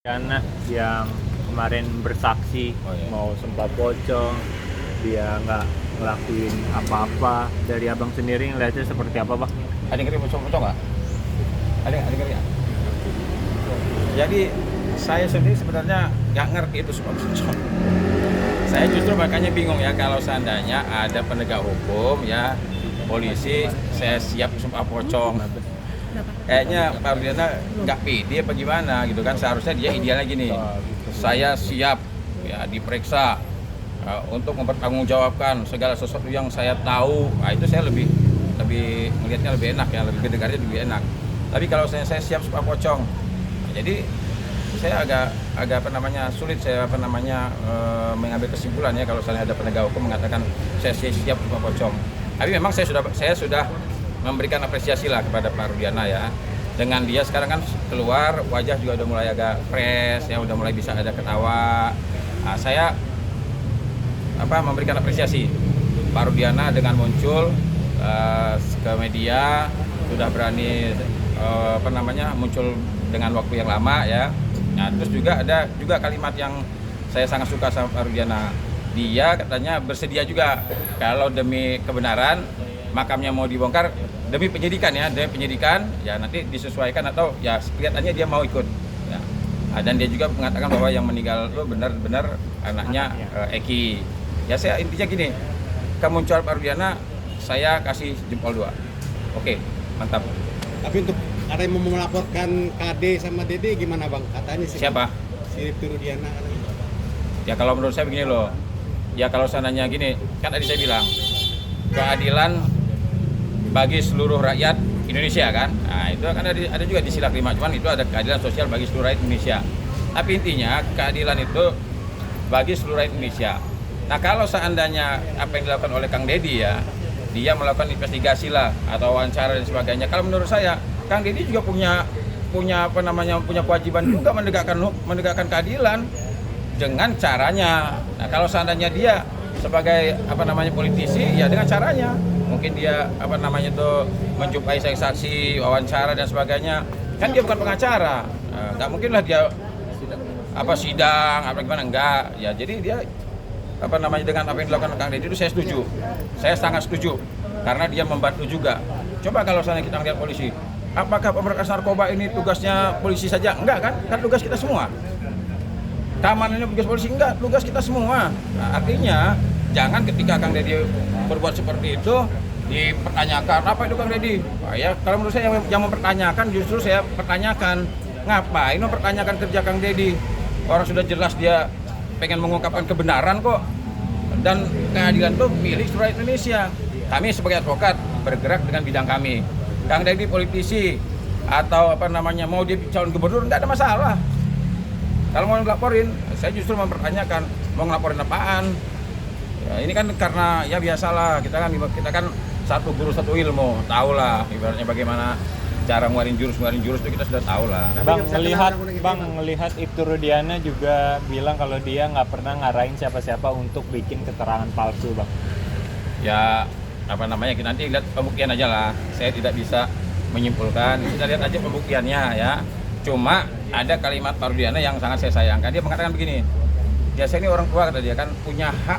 Karena yang kemarin bersaksi mau sumpah pocong, dia nggak ngelakuin apa-apa. Dari abang sendiri ngeliatnya seperti apa, Bang? Ada yang ngeri pocong-pocong nggak? Ada ngeri ya? Jadi saya sendiri sebenarnya nggak ngerti itu sumpah pocong. Saya justru makanya bingung ya kalau seandainya ada penegak hukum ya, polisi, saya siap sumpah pocong. Kayaknya Pak Rudiana nggak pede apa gimana gitu kan. Seharusnya dia idealnya gini, saya siap ya diperiksa untuk mempertanggungjawabkan segala sesuatu yang saya tahu. Nah, itu saya lebih melihatnya lebih enak ya, lebih mendengarnya lebih enak. Tapi kalau saya siap sumpah pocong, jadi saya agak sulit saya mengambil kesimpulan ya kalau misalnya ada penegak hukum mengatakan saya siap sumpah pocong. Tapi memang saya sudah memberikan apresiasi lah kepada Pak Rudiana ya. Dengan dia sekarang kan keluar, wajah juga udah mulai agak fresh ya, udah mulai bisa ada ketawa. Nah, saya memberikan apresiasi Pak Rudiana dengan muncul ke media, sudah berani muncul dengan waktu yang lama ya. Nah, terus juga ada kalimat yang saya sangat suka sama Pak Rudiana. Dia katanya bersedia juga kalau demi kebenaran makamnya mau dibongkar demi penyidikan ya nanti disesuaikan atau ya kelihatannya dia mau ikut ya. Dan dia juga mengatakan bahwa yang meninggal itu benar-benar anaknya Eki ya. Saya intinya gini, kemunculan Pak Rudiana saya kasih jempol 2. Oke, mantap. Tapi untuk ada yang mau melaporkan KD sama Dede gimana Bang? Katanya sih siapa? Si Rudiana. Ya kalau menurut saya begini loh, ya kalau seandainya gini, kan tadi saya bilang keadilan bagi seluruh rakyat Indonesia kan. Nah, itu kan ada juga di sila 5, cuman itu ada keadilan sosial bagi seluruh rakyat Indonesia. Tapi intinya keadilan itu bagi seluruh rakyat Indonesia. Nah, kalau seandainya apa yang dilakukan oleh Kang Deddy ya, dia melakukan investigasi lah atau wawancara dan sebagainya. Kalau menurut saya Kang Deddy juga punya kewajiban juga menegakkan keadilan dengan caranya. Nah, kalau seandainya dia sebagai politisi ya dengan caranya. Mungkin dia menjumpai saksi, wawancara dan sebagainya. Kan dia bukan pengacara. Nggak mungkin lah dia sidang gimana, enggak. Ya jadi dia dengan apa yang dilakukan Kang Deddy itu saya setuju. Saya sangat setuju karena dia membantu juga. Coba kalau misalnya kita lihat polisi, apakah pemberantasan narkoba ini tugasnya polisi saja? Enggak kan? Kan tugas kita semua. Keamanannya tugas polisi enggak, tugas kita semua. Nah, artinya jangan ketika Kang Deddy berbuat seperti itu dipertanyakan apa itu Kang Deddy. Ya kalau menurut saya yang mempertanyakan justru saya pertanyakan, ngapain mempertanyakan kerja Kang Deddy? Orang sudah jelas dia pengen mengungkapkan kebenaran kok, dan keadilan itu milik seluruh Indonesia. Kami sebagai advokat bergerak dengan bidang kami. Kang Deddy politisi atau mau dia calon gubernur nggak ada masalah. Kalau mau ngelaporin, saya justru mempertanyakan mau ngelaporin apaan. Ya, ini kan karena ya biasalah kita kan satu guru satu ilmu, tahulah ibaratnya bagaimana cara ngeluarin jurus itu kita sudah tahu lah. Bang melihat Ibtu Rudiana juga bilang kalau dia nggak pernah ngarahin siapa-siapa untuk bikin keterangan palsu, Bang. Ya kita nanti lihat pembuktian aja lah. Saya tidak bisa menyimpulkan, kita lihat aja pembuktiannya ya. Cuma ada kalimat Pak Rudiana yang sangat saya sayangkan. Dia mengatakan begini, ya saya ini orang tua kata dia kan punya hak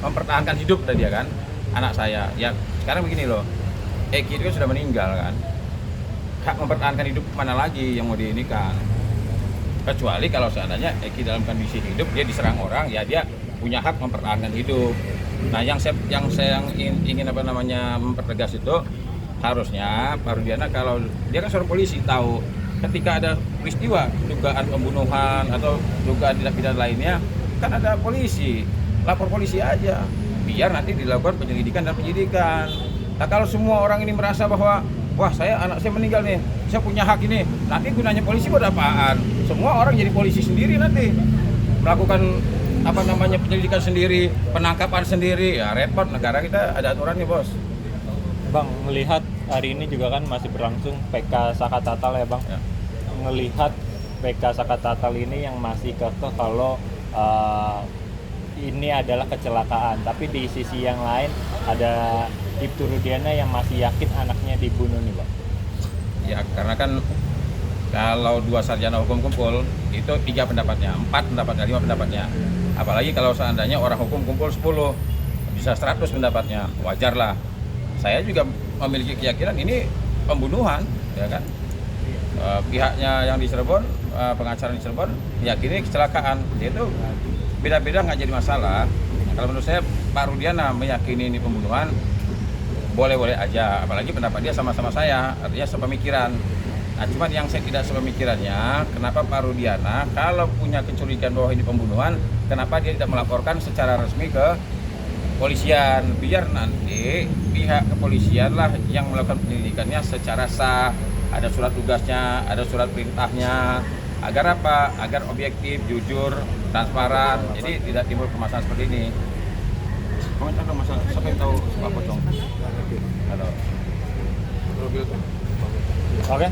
mempertahankan hidup kata dia kan anak saya. Ya sekarang begini loh, Eki itu kan sudah meninggal kan, hak mempertahankan hidup mana lagi yang mau diinikan, kecuali kalau seandainya Eki dalam kondisi hidup dia diserang orang, ya dia punya hak mempertahankan hidup. Nah yang saya ingin mempertegas itu harusnya Pak Rudiana, kalau dia kan seorang polisi, tahu ketika ada peristiwa dugaan pembunuhan atau dugaan tindak pidana lainnya kan ada polisi, lapor polisi aja biar nanti dilakukan penyelidikan dan penyidikan. Nah kalau semua orang ini merasa bahwa wah anak saya meninggal nih, saya punya hak ini, nanti gunanya polisi buat apaan? Semua orang jadi polisi sendiri nanti, melakukan penyelidikan sendiri, penangkapan sendiri, ya repot. Negara kita ada aturan nih bos. Bang, melihat hari ini juga kan masih berlangsung PK Saka Tatal ya Bang ya. Melihat PK Saka Tatal ini yang masih kekeh kalau ini adalah kecelakaan, tapi di sisi yang lain ada Ibtu Rudiana yang masih yakin anaknya dibunuh nih Bang. Ya karena kan Kalau 2 sarjana hukum kumpul, itu 3 pendapatnya, 4 pendapatnya, 5 pendapatnya. Apalagi kalau seandainya orang hukum kumpul 10, bisa 100 pendapatnya, wajar lah. Saya juga memiliki keyakinan ini pembunuhan, ya kan. Pihaknya yang di Cirebon, pengacara di Cirebon, meyakini kecelakaan. Dia itu beda-beda nggak jadi masalah. Kalau menurut saya Pak Rudiana meyakini ini pembunuhan, boleh-boleh aja. Apalagi pendapat dia sama-sama saya, artinya sepemikiran. Nah, cuman yang saya tidak sepemikirannya, kenapa Pak Rudiana kalau punya kecurigaan bahwa ini pembunuhan, kenapa dia tidak melaporkan secara resmi ke polisian, biar nanti pihak kepolisian lah yang melakukan penyelidikannya secara sah, ada surat tugasnya, ada surat perintahnya, agar apa? Agar objektif, jujur, transparan, jadi tidak timbul permasalahan seperti ini. Komentar dong masalah, siapa yang tahu Pak Pocong? Halo. Oke.